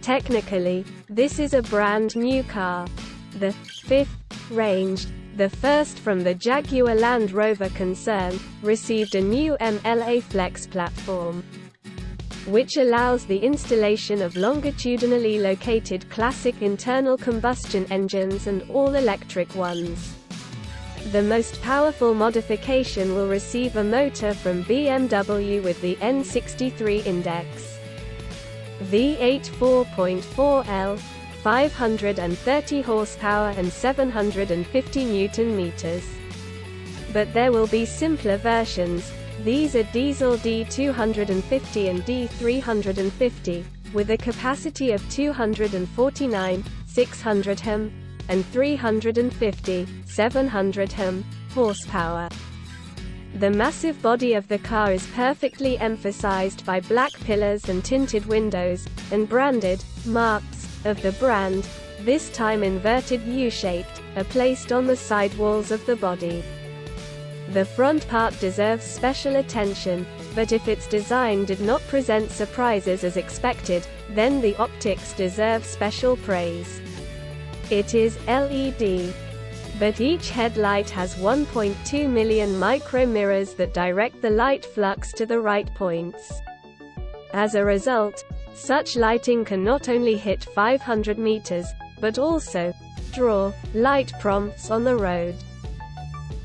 Technically, this is a brand new car. The fifth, ranged, the first from the Jaguar Land Rover concern, received a new MLA Flex platform, which allows the installation of longitudinally located classic internal combustion engines and all-electric ones. The most powerful modification will receive a motor from BMW with the N63 index. V8 4.4L, 530 horsepower and 750 Nm. But there will be simpler versions. These are diesel D250 and D350, with a capacity of 249, 600 Hm, and 350, 700 Hm, horsepower. The massive body of the car is perfectly emphasized by black pillars and tinted windows, and branded marks of the brand, this time inverted U-shaped, are placed on the sidewalls of the body. The front part deserves special attention, but if its design did not present surprises as expected, then the optics deserve special praise. It is LED. But each headlight has 1.2 million micro mirrors that direct the light flux to the right points. As a result, such lighting can not only hit 500 meters, but also draw light prompts on the road.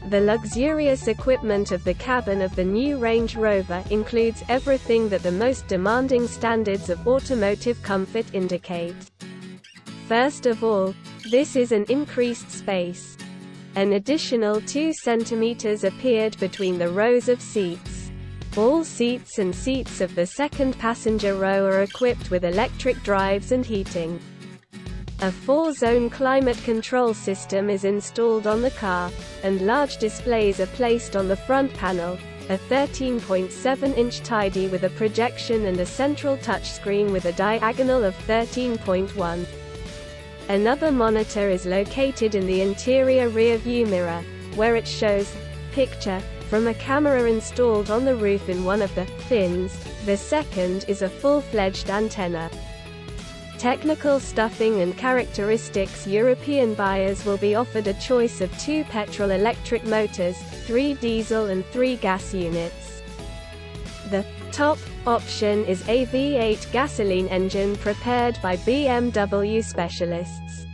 The luxurious equipment of the cabin of the new Range Rover includes everything that the most demanding standards of automotive comfort indicate. First of all, this is an increased space. An additional 2 centimeters appeared between the rows of seats. All seats and seats of the second passenger row are equipped with electric drives and heating. A 4-zone climate control system is installed on the car, and large displays are placed on the front panel, a 13.7-inch Tidy with a projection and a central touchscreen with a diagonal of 13.1. Another monitor is located in the interior rear-view mirror, where it shows picture from a camera installed on the roof in one of the fins. The second is a full-fledged antenna. Technical stuffing and characteristics. European buyers will be offered a choice of 2 petrol-electric motors, 3 diesel and 3 gas units. The top option is a V8 gasoline engine prepared by BMW specialists.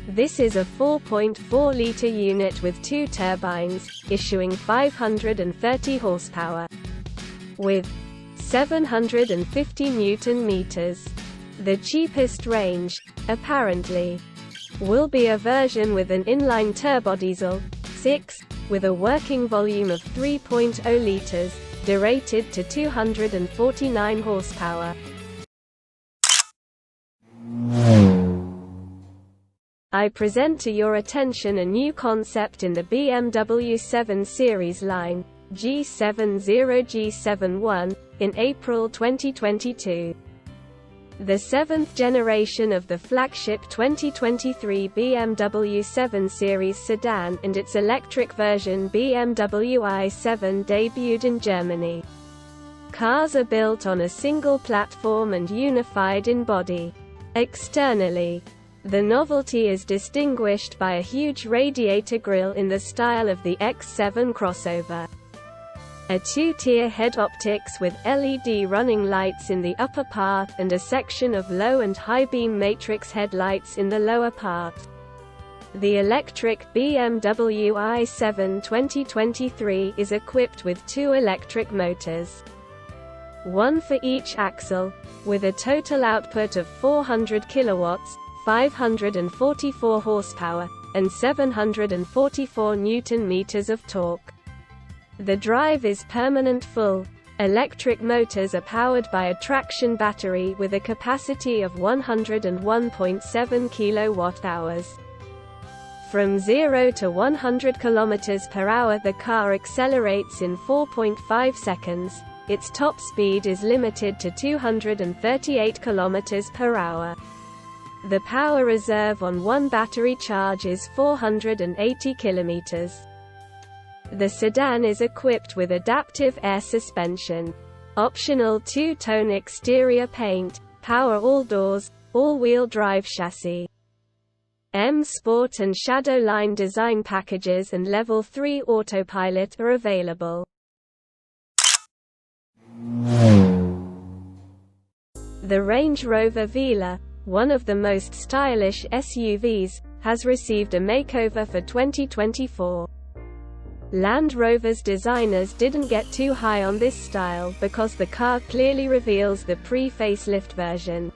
This is a 4.4-liter unit with 2 turbines, issuing 530 horsepower. With 750 Nm. The cheapest range, apparently, will be a version with an inline turbodiesel 6, with a working volume of 3.0 liters, derated to 249 horsepower. I present to your attention a new concept in the BMW 7 Series line, G70G71, in April 2022. The 7th generation of the flagship 2023 BMW 7 Series sedan and its electric version BMW i7 debuted in Germany. Cars are built on a single platform and unified in body. Externally, the novelty is distinguished by a huge radiator grille in the style of the X7 crossover. A 2-tier head optics with LED running lights in the upper part and a section of low and high beam matrix headlights in the lower part. The electric BMW i7 2023 is equipped with 2 electric motors, 1 for each axle, with a total output of 400 kilowatts, 544 horsepower, and 744 Nm of torque. The drive is permanent full. Electric motors are powered by a traction battery with a capacity of 101.7 kWh. From 0 to 100 km per hour, the car accelerates in 4.5 seconds. Its top speed is limited to 238 km per hour. The power reserve on one battery charge is 480 km. The sedan is equipped with adaptive air suspension, optional 2-tone exterior paint, power all doors, all-wheel drive chassis. M Sport and Shadow line design packages and Level 3 autopilot are available. The Range Rover Velar, one of the most stylish SUVs, has received a makeover for 2024. Land Rover's designers didn't get too high on this style because the car clearly reveals the pre-facelift version.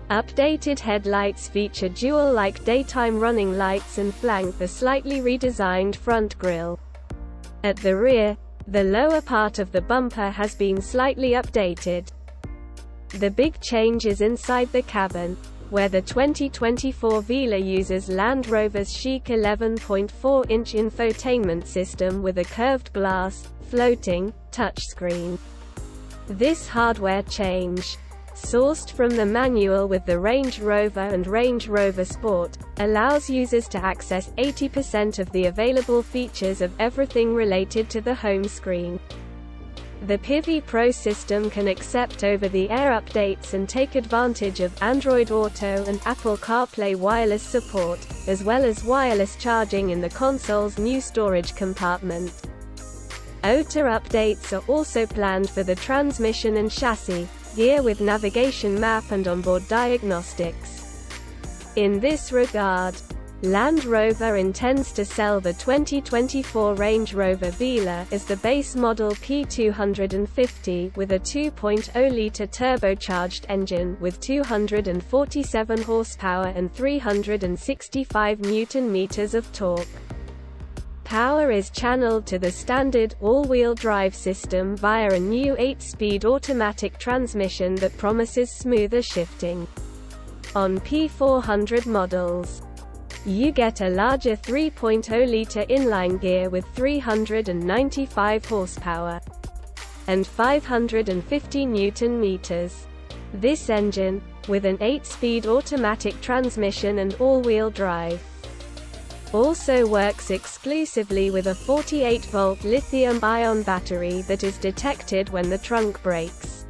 Updated headlights feature dual-like daytime running lights and flank the slightly redesigned front grille. At the rear, the lower part of the bumper has been slightly updated. The big change is inside the cabin, where the 2024 Velar uses Land Rover's chic 11.4-inch infotainment system with a curved glass, floating, touchscreen. This hardware change, sourced from the manual with the Range Rover and Range Rover Sport, allows users to access 80% of the available features of everything related to the home screen. The Pivi Pro system can accept over-the-air updates and take advantage of Android Auto and Apple CarPlay wireless support, as well as wireless charging in the console's new storage compartment. OTA updates are also planned for the transmission and chassis gear with navigation map and onboard diagnostics. In this regard, Land Rover intends to sell the 2024 Range Rover Velar as the base model P250 with a 2.0-litre turbocharged engine with 247 horsepower and 365 Nm of torque. Power is channeled to the standard all-wheel drive system via a new 8-speed automatic transmission that promises smoother shifting. On P400 models, you get a larger 3.0-litre inline gear with 395 horsepower and 550 Nm. This engine, with an 8-speed automatic transmission and all-wheel drive, also works exclusively with a 48-volt lithium-ion battery that is detected when the trunk breaks.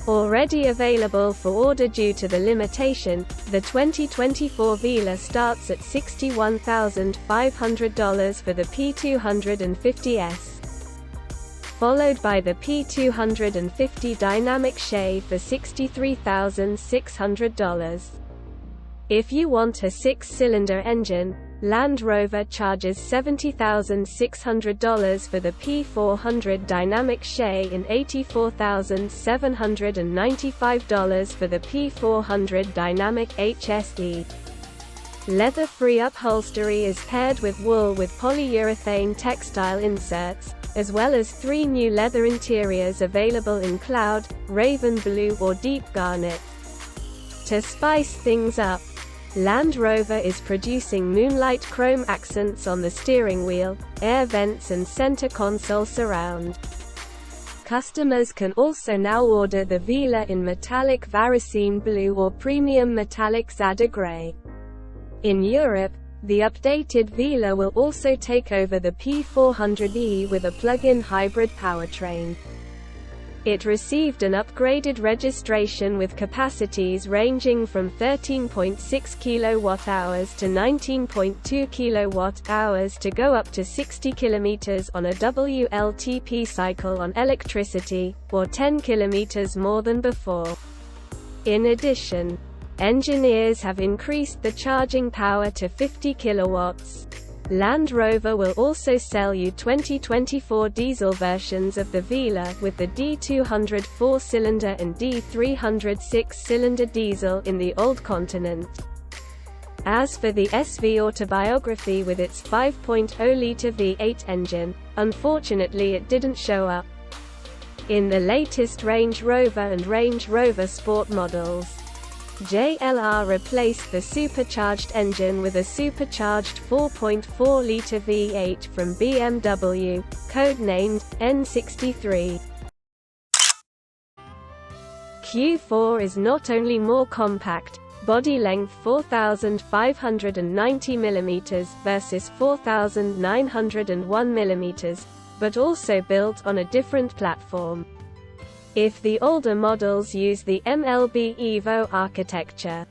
Already available for order due to the limitation, the 2024 Velar starts at $61,500 for the P250S, followed by the P250 Dynamic Shade for $63,600. If you want a 6-cylinder engine, Land Rover charges $70,600 for the P400 Dynamic Shade and $84,795 for the P400 Dynamic HSE. Leather-free upholstery is paired with wool with polyurethane textile inserts, as well as 3 new leather interiors available in cloud, raven blue or deep garnet. To spice things up, Land Rover is producing moonlight chrome accents on the steering wheel, air vents and center console surround. Customers can also now order the Velar in metallic Varecine blue or premium metallic Zada gray. In Europe, the updated Velar will also take over the P400e with a plug-in hybrid powertrain. It received an upgraded registration with capacities ranging from 13.6 kWh to 19.2 kWh to go up to 60 km on a WLTP cycle on electricity, or 10 km more than before. In addition, engineers have increased the charging power to 50 kilowatts. Land Rover will also sell you 2024 diesel versions of the Velar with the D200 4-cylinder and D300 6-cylinder diesel in the Old Continent. As for the SV Autobiography with its 5.0-litre V8 engine, unfortunately it didn't show up in the latest Range Rover and Range Rover Sport models. JLR replaced the supercharged engine with a supercharged 4.4-litre V8 from BMW, codenamed N63. Q4 is not only more compact, body length 4,590 mm versus 4,901 mm, but also built on a different platform. if the older models use the MLB Evo architecture.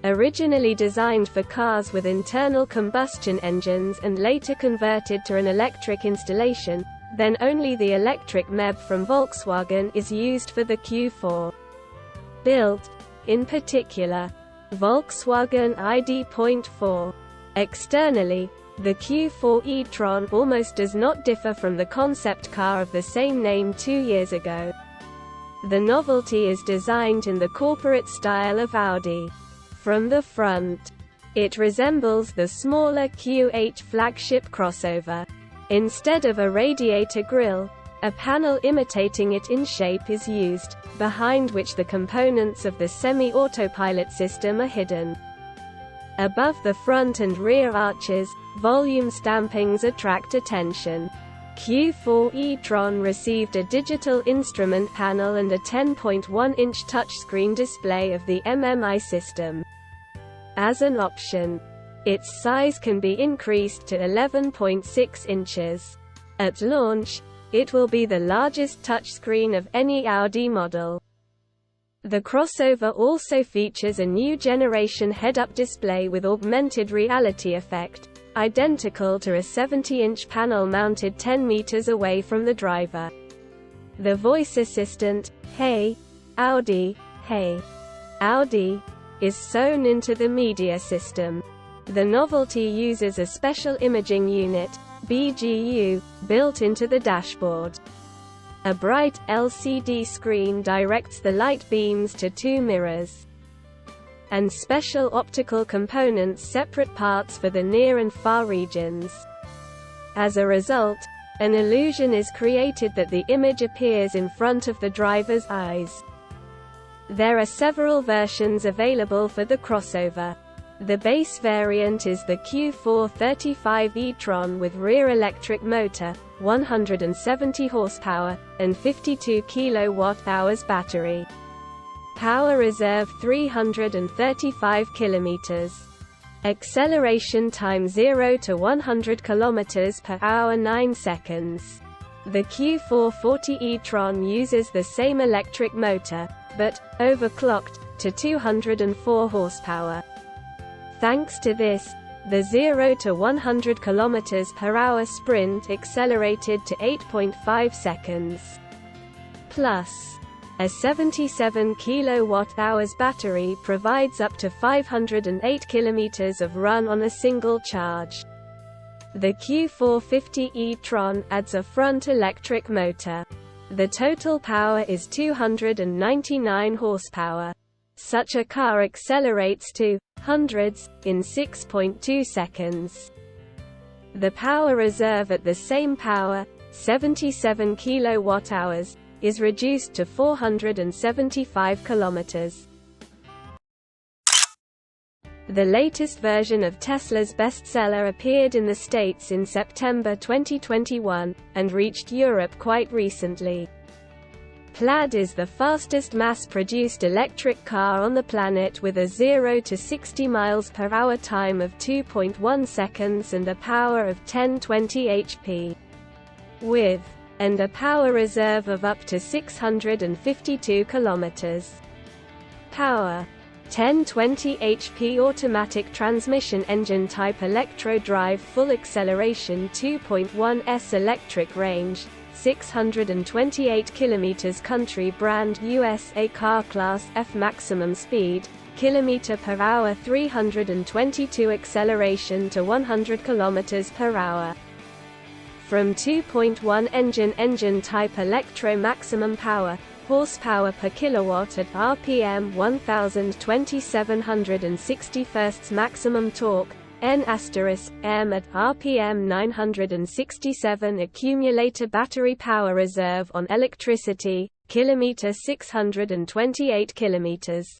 Originally designed for cars with internal combustion engines and later converted to an electric installation, then only the electric MEB from Volkswagen is used for the Q4. Built, in particular, Volkswagen ID.4. Externally, the Q4 e-tron almost does not differ from the concept car of the same name 2 years ago. The novelty is designed in the corporate style of Audi. From the front, it resembles the smaller Q8 flagship crossover. Instead of a radiator grille, a panel imitating it in shape is used, behind which the components of the semi-autopilot system are hidden. Above the front and rear arches, volume stampings attract attention. Q4 e-tron received a digital instrument panel and a 10.1-inch touchscreen display of the MMI system. As an option, its size can be increased to 11.6 inches. At launch, it will be the largest touchscreen of any Audi model. The crossover also features a new generation head-up display with augmented reality effect, identical to a 70-inch panel mounted 10 meters away from the driver. The voice assistant, "Hey, Audi, hey, Audi," is sewn into the media system. The novelty uses a special imaging unit, BGU, built into the dashboard. A bright LCD screen directs the light beams to 2 mirrors, and special optical components separate parts for the near and far regions. As a result, an illusion is created that the image appears in front of the driver's eyes. There are several versions available for the crossover. The base variant is the Q4 35 e-tron with rear electric motor, 170 horsepower, and 52 kWh battery. Power reserve 335 km. Acceleration time 0 to 100 km per hour 9 seconds. The Q440 e-tron uses the same electric motor, but overclocked to 204 horsepower. Thanks to this, the 0 to 100 km per hour sprint accelerated to 8.5 seconds. Plus, a 77 kWh battery provides up to 508 km of run on a single charge. The Q450 e-tron adds a front electric motor. The total power is 299 horsepower. Such a car accelerates to hundreds in 6.2 seconds. The power reserve at the same power, 77 kWh, is reduced to 475 km. The latest version of Tesla's bestseller appeared in the States in September 2021, and reached Europe quite recently. Plaid is the fastest mass-produced electric car on the planet with a 0 to 60 miles per hour time of 2.1 seconds and a power of 1020 HP. With and a power reserve of up to 652 kilometers. Power 1020 HP automatic transmission engine type electro drive full acceleration 2.1s electric range 628 km country brand USA car class F maximum speed km per hour 322 acceleration to 100 km per hour. From 2.1 engine type electro maximum power horsepower per kilowatt at RPM 1261 maximum torque N** M at RPM 967 accumulator battery power reserve on electricity kilometer 628 kilometers.